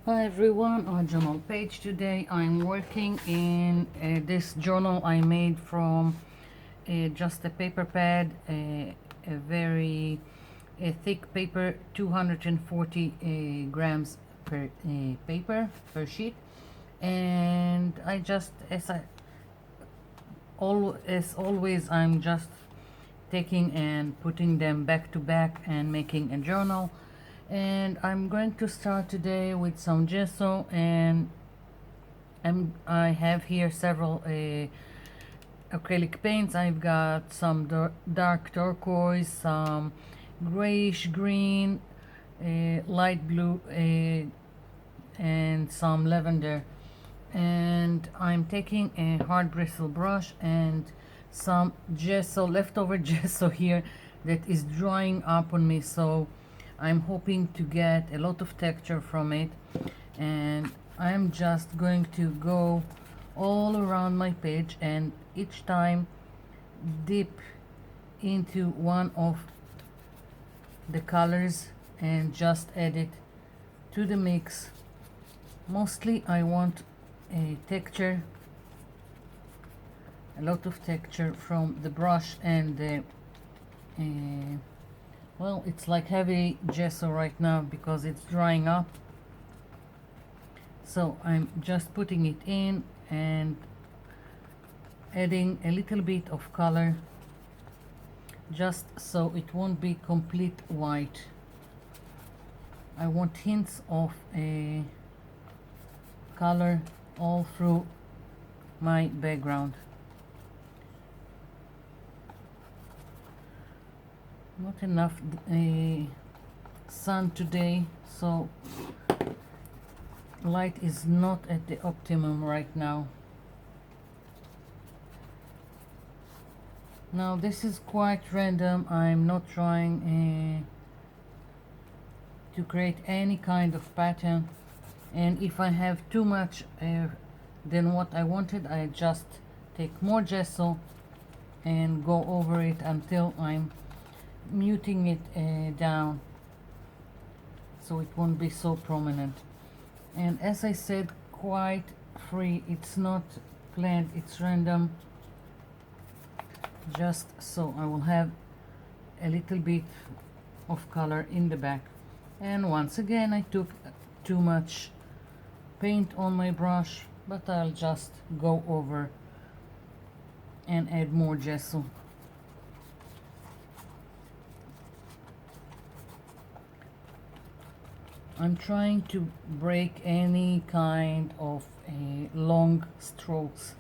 Hi everyone, on journal page today. I'm working in this journal I made from just a paper pad, a very thick paper, 240 grams per paper per sheet, and I just as always I'm just taking and putting them back to back and making a journal. And I'm going to start today with some gesso, and I have here several acrylic paints. I've got some dark turquoise, some grayish green, light blue, and some lavender. And I'm taking a hard bristle brush and some gesso, leftover gesso here, that is drying up on me, so I'm hoping to get a lot of texture from it. And I'm just going to go all around my page and each time dip into one of the colors and just add it to the mix. Mostly I want a texture, a lot of texture from the brush and the well, it's like heavy gesso right now because it's drying up. So I'm just putting it in and adding a little bit of color, just so it won't be complete white. I want hints of a color all through my background. Not enough sun today, so light is not at the optimum right now. Now this is quite random. I'm not trying to create any kind of pattern, and if I have too much than what I wanted, I just take more gesso and go over it until I'm muting it down so it won't be so prominent. And as I said, quite free, it's not planned, it's random, just so I will have a little bit of color in the back. And once again I took too much paint on my brush, but I'll just go over and add more gesso. I'm trying to break any kind of long strokes.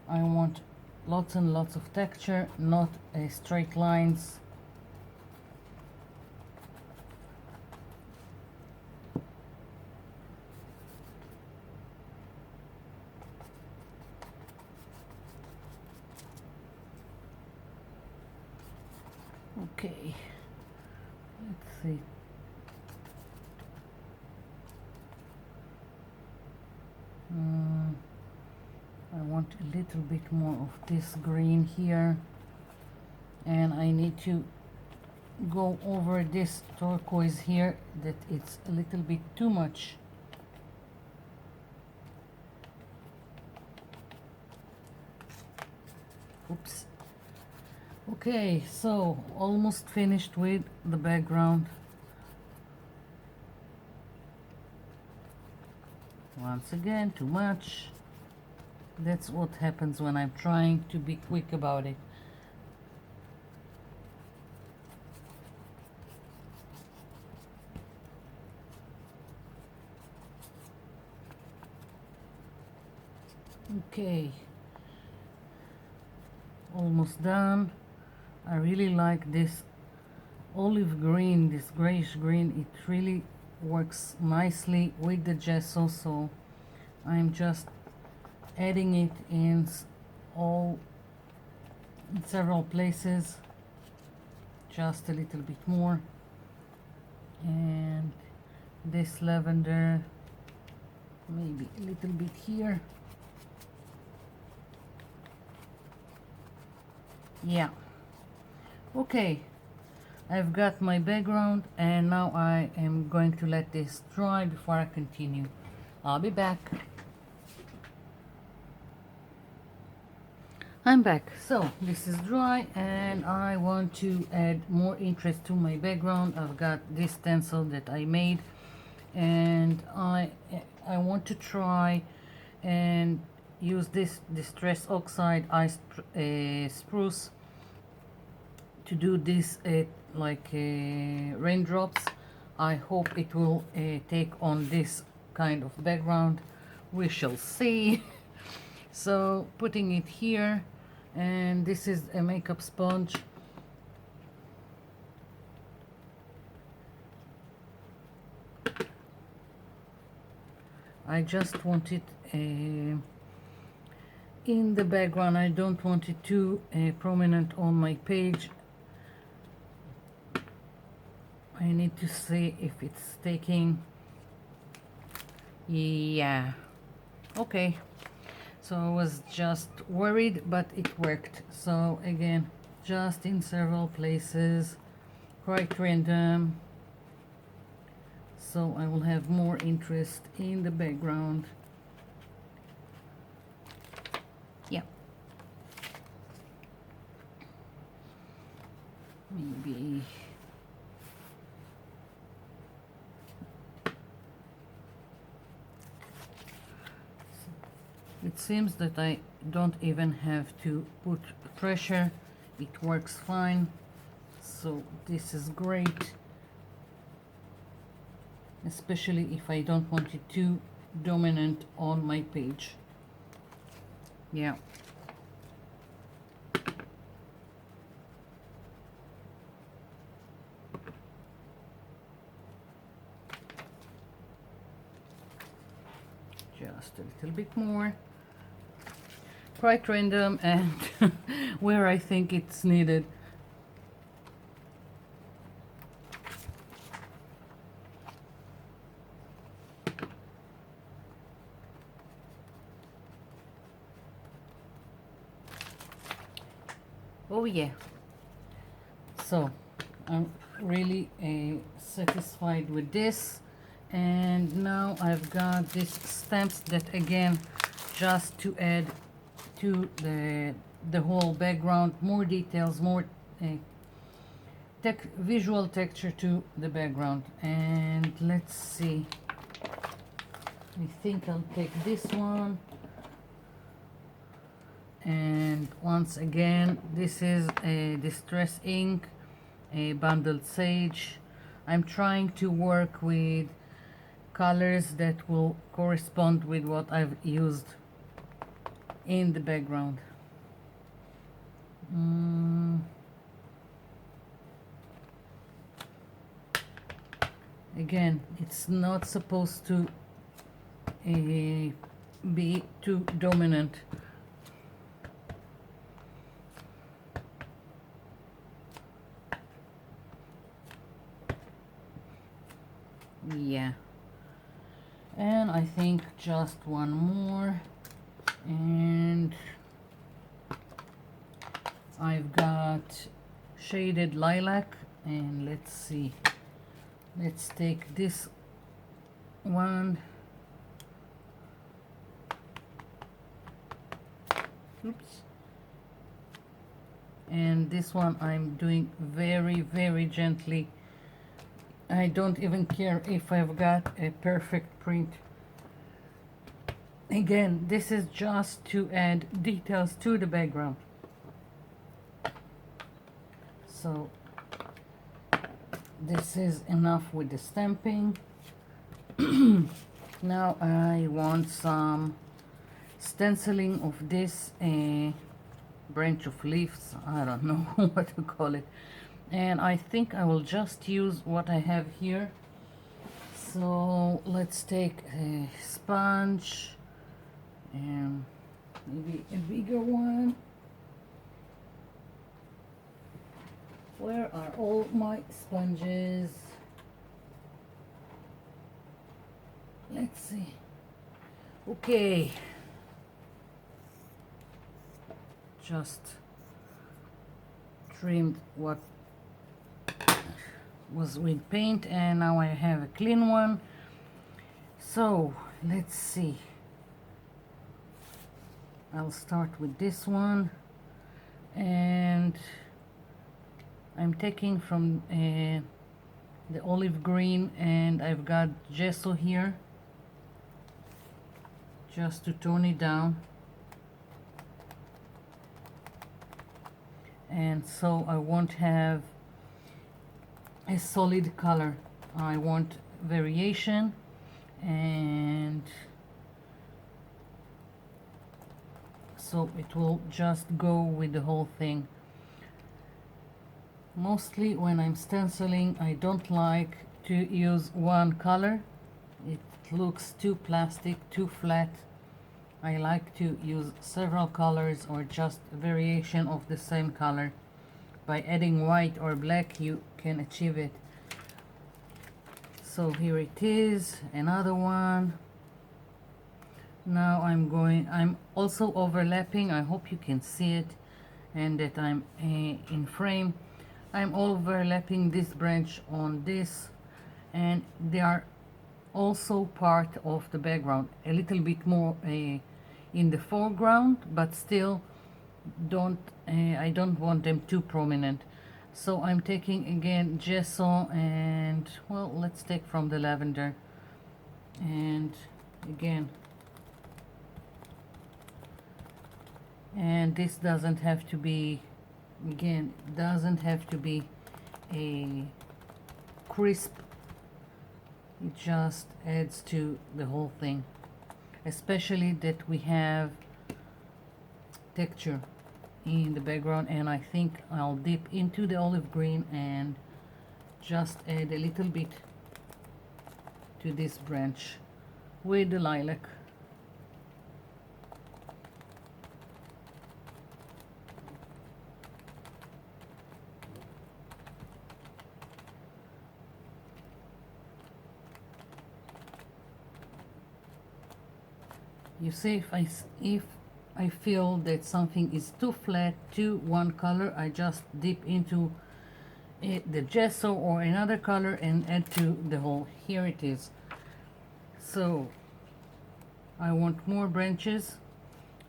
I want lots and lots of texture, not straight lines. Okay, let's see. I want a little bit more of this green here, and I need to go over this turquoise here, that it's a little bit too much. Oops. Okay, so almost finished with the background. Once again, too much. That's what happens when I'm trying to be quick about it. Okay, almost done. I really like this olive green, this grayish green. It really works nicely with the gesso, so I'm just adding it in several places, just a little bit more. And this lavender, maybe a little bit here. Yeah, okay, I've got my background, and now I am going to let this dry before I continue. I'll be back. I'm back. So this is dry, and I want to add more interest to my background. I've got this stencil that I made, and I want to try and use this Distress Oxide Ice Spruce to do this like raindrops. I hope it will take on this kind of background. We shall see. So putting it here, and this is a makeup sponge. I just want it in the background. I don't want it too prominent on my page. I need to see if it's taking. Yeah, okay. So I was just worried, but it worked. So again, just in several places, quite random. So I will have more interest in the background. Yeah. Maybe. It seems that I don't even have to put pressure. It works fine. So this is great. Especially if I don't want it too dominant on my page. Yeah. Just a little bit more. Quite random and where I think it's needed. Oh yeah. So I'm really satisfied with this, and now I've got these stamps that again just to add to the whole background, more details, more visual texture to the background. And let's see, I think I'll take this one. And once again, this is a Distress ink, a bundled sage. I'm trying to work with colors that will correspond with what I've used in the background. Again, it's not supposed to be too dominant. Yeah, and I think just one more, and I've got shaded lilac, and let's see, let's take this one. Oops. And this one I'm doing very, very gently. I don't even care if I've got a perfect print. Again, this is just to add details to the background. So this is enough with the stamping. Now I want some stenciling of this branch of leaves. I don't know what to call it. And I think I will just use what I have here. So let's take a sponge and maybe a bigger one. Where are all my sponges? Let's see. Okay. Just trimmed what was with paint, and now I have a clean one. So let's see. I'll start with this one, and I'm taking from the olive green, and I've got gesso here just to tone it down. And so I won't have a solid color. I want variation, and so it will just go with the whole thing. Mostly when I'm stenciling, I don't like to use one color. It looks too plastic, too flat. I like to use several colors or just a variation of the same color. By adding white or black, you can achieve it. So here it is, another one. Now I'm also overlapping. I hope you can see it and that I'm in frame. I'm overlapping this branch on this, and they are also part of the background, a little bit more in the foreground, but still I don't want them too prominent. So I'm taking again gesso, and well, let's take from the lavender, and again, and this doesn't have to be, again, doesn't have to be a crisp. It just adds to the whole thing, especially that we have texture in the background. And I think I'll dip into the olive green and just add a little bit to this branch with the lilac. You see, if I feel that something is too flat, too one color, I just dip into the gesso or another color and add to the whole. Here it is. So I want more branches,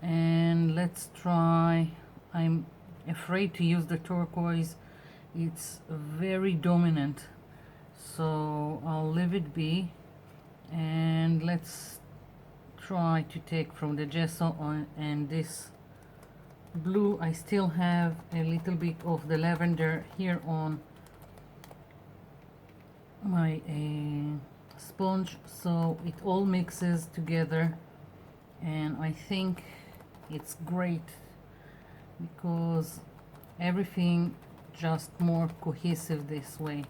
and let's try. I'm afraid to use the turquoise. It's very dominant, so I'll leave it be, and let's try to take from the gesso on, and this blue. I still have a little bit of the lavender here on my sponge, so it all mixes together, and I think it's great because everything just more cohesive this way.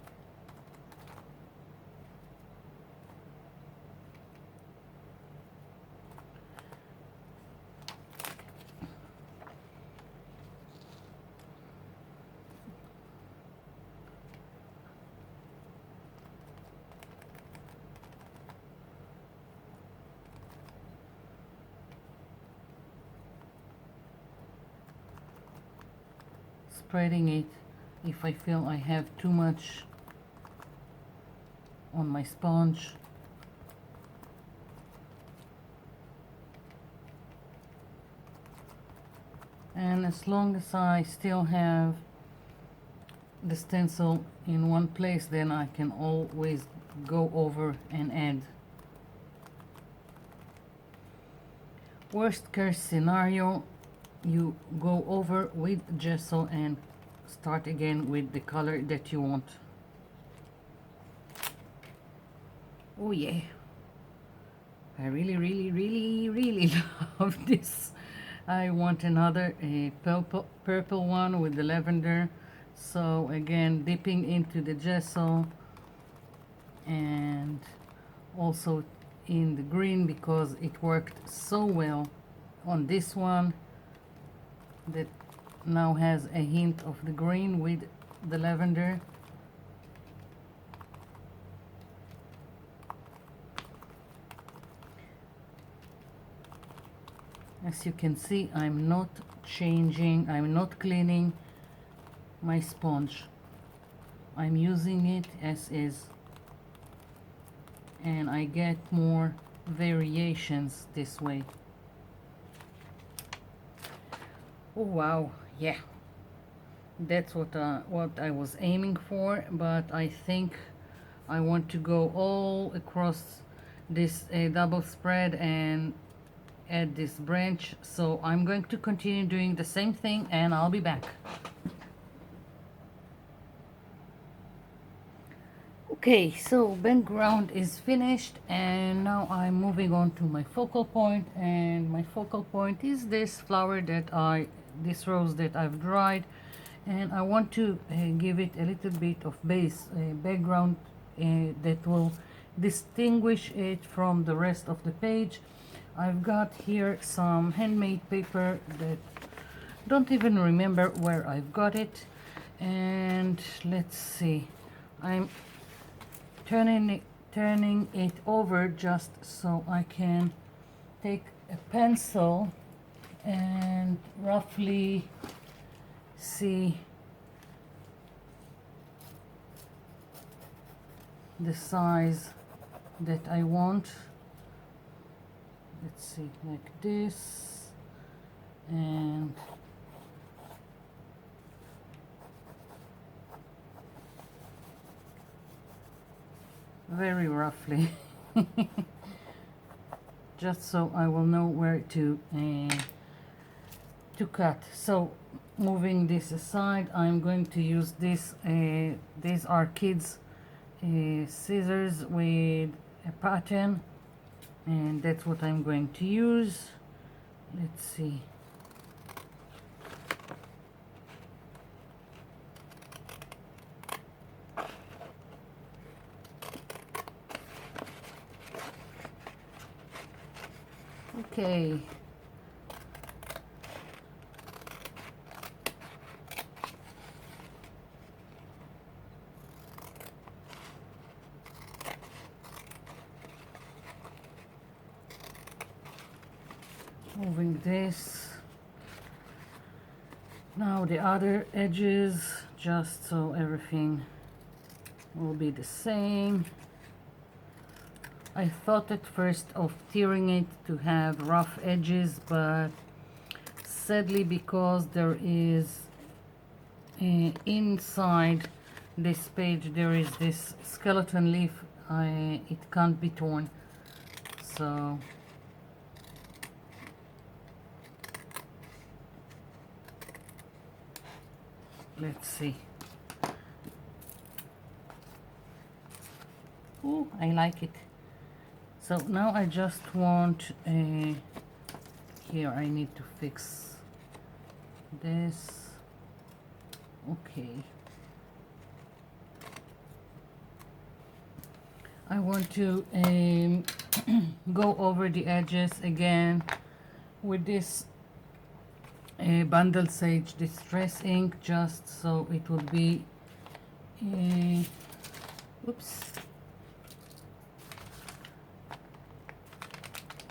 Spreading it if I feel I have too much on my sponge. And as long as I still have the stencil in one place, then I can always go over and add. Worst case scenario, you go over with gesso and start again with the color that you want. Oh yeah, I really love this. I want another purple one with the lavender. So again, dipping into the gesso and also in the green, because it worked so well on this one that now has a hint of the green with the lavender. As you can see, I'm not cleaning my sponge. I'm using it as is, and I get more variations this way. Oh wow, yeah, that's what I was aiming for, but I think I want to go all across this double spread and add this branch, so I'm going to continue doing the same thing and I'll be back. Okay, so background is finished and now I'm moving on to my focal point, and my focal point is this flower this rose that I've dried, and I want to give it a little bit of base background that will distinguish it from the rest of the page. I've got here some handmade paper that don't even remember where I've got it, and let's see, I'm turning it over just so I can take a pencil and roughly see the size that I want. Let's see, like this, and very roughly just so I will know where to cut. So moving this aside, I'm going to use this these are kids scissors with a pattern, and that's what I'm going to use. Let's see. Okay. Moving this. Now the other edges, just so everything will be the same. I thought at first of tearing it to have rough edges, but sadly, because there is inside this page there is this skeleton leaf, it can't be torn. So let's see. Oh, I like it. So now I just want here I need to fix this. Okay. I want to go over the edges again with this Bundle Sage Distress ink, just so it will be oops,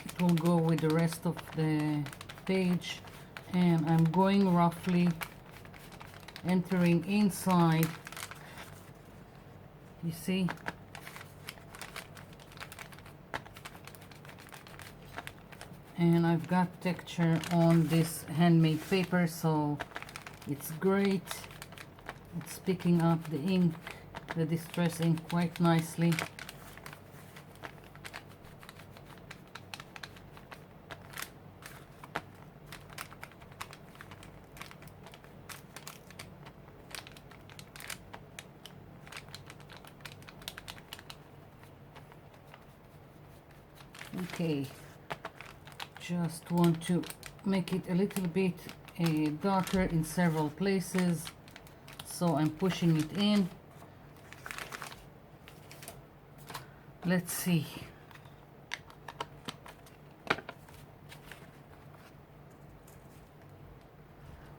it will go with the rest of the page, and I'm going roughly entering inside, you see, and I've got texture on this handmade paper, so it's great. It's picking up the ink, the distress ink, quite nicely. Okay, just want to make it a little bit darker in several places, so I'm pushing it in. Let's see.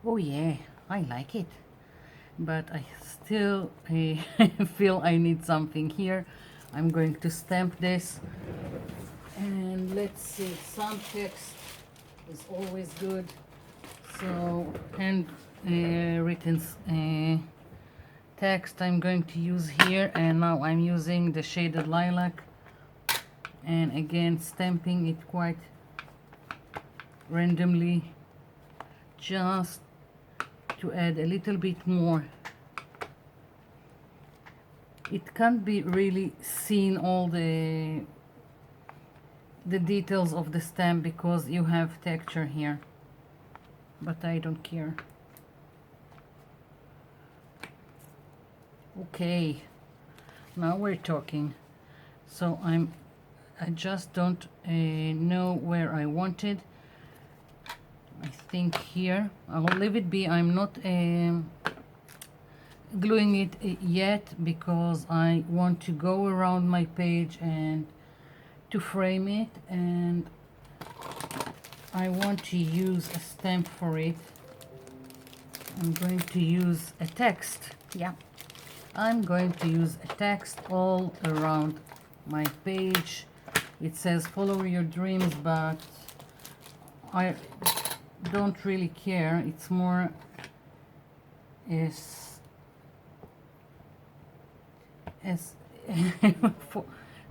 Oh yeah, I like it, but I still feel I need something here. I'm going to stamp this, and let's see, some text is always good. So hand written text I'm going to use here, and now I'm using the shaded lilac, and again stamping it quite randomly just to add a little bit more. It can't be really seen all the details of the stamp because you have texture here, but I don't care. Okay, now we're talking. So I just don't know where I wanted. I think here I'll leave it be. I'm not gluing it yet because I want to go around my page and to frame it, and I want to use a stamp for it. I'm going to use a text. Yeah, I'm going to use a text all around my page. It says follow your dreams, but I don't really care. It's more as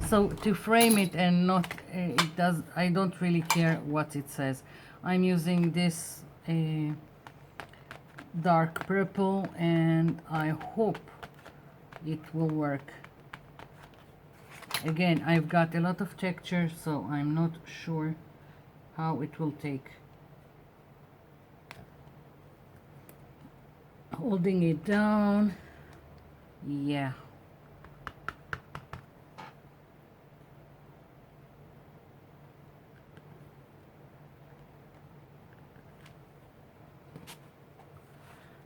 so to frame it and not it does. I don't really care what it says. I'm using this dark purple, and I hope it will work. Again, I've got a lot of texture, so I'm not sure how it will take. Holding it down. Yeah.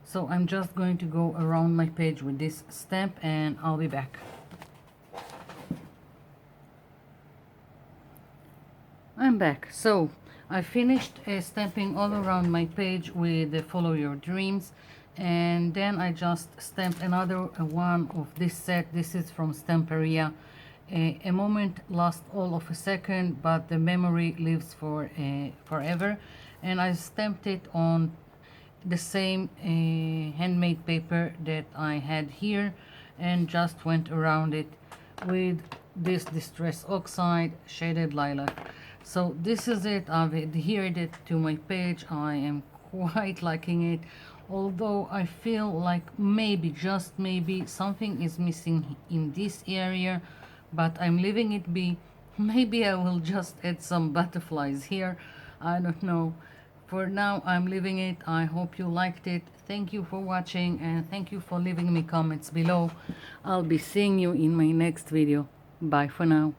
So I'm just going to go around my page with this stamp, and I'll be back. I'm back. So I finished stamping all around my page with the Follow Your Dreams, and then I just stamped another one of this set. This is from Stamperia. A moment lasts all of a second, but the memory lives for forever. And I stamped it on the same handmade paper that I had here, and just went around it with this Distress Oxide shaded lilac. So this is it. I've adhered it to my page. I am quite liking it, although I feel like maybe, just maybe, something is missing in this area, but I'm leaving it be. Maybe I will just add some butterflies here. I don't know. For now, I'm leaving it. I hope you liked it. Thank you for watching, and thank you for leaving me comments below. I'll be seeing you in my next video. Bye for now.